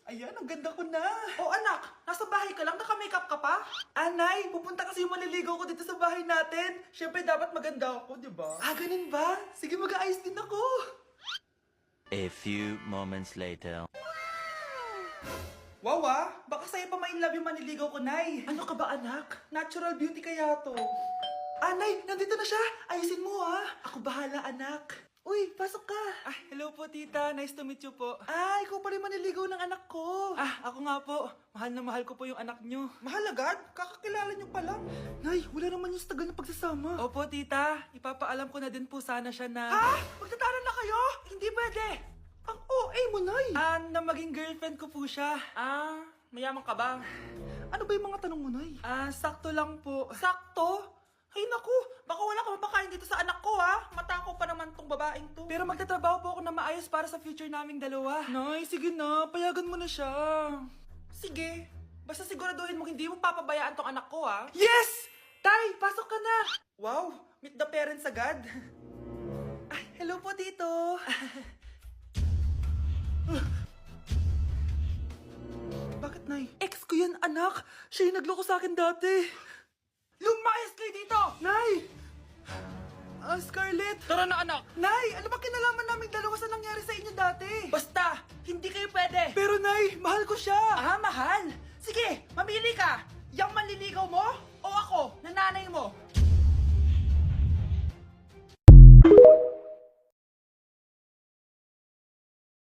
Ayan, ang ganda ko na. Oh anak, nasa bahay ka lang, naka-makeup ka pa? Anay, pupunta kasi yung maliligaw ko dito sa bahay natin. Siyempre, dapat maganda ako, di ba? Ah, ganun ba? Sige, mag-aayos din ako. A few moments later. Wow, baka sa'yo pa ma-inlove yung maniligaw ko, Nay. Ano ka ba anak? Natural beauty kaya to. Anay, nandito na siya. Ayusin mo, ha. Ako bahala anak. Uy, pasok ka. Ah, hello po, tita. Nice to meet you po. Ah, ikaw pa rin maniligaw ng anak ko. Ah, ako nga po. Mahal na mahal ko po yung anak nyo. Mahal agad? Kakakilala nyo pa lang. Nay, wala naman yung tagal ng pagsasama. Opo, tita. Ipapaalam ko na din po sana siya na... Ha? Magtatanan na kayo? Hindi pwede. Ang OA mo, Nay. Ah, na maging girlfriend ko po siya. Ah, mayaman ka ba? Ano ba yung mga tanong mo, Nay? Ah, sakto lang po. Sakto? Ay naku, baka wala ka mapakain dito sa anak ko ha. Matako pa naman tong babaeng to. Pero magtatrabaho po ako na maayos para sa future naming dalawa. Nay, sige na. Payagan mo na siya. Sige, basta siguraduhin mo hindi mo papabayaan tong anak ko ha. Yes! Tay, pasok ka na! Wow, meet the parents agad. Ay, hello po, tito. Bakit, Nay? Ex ko yan, anak. Siya yung nagloko sa akin dati. Lumayas kayo dito! Nay! Scarlett! Tara na anak! Nay, ano ba kinalaman naming dalawa sa nangyari sa inyo dati? Basta, hindi kayo pwede! Pero, Nay, mahal ko siya! Ah, mahal!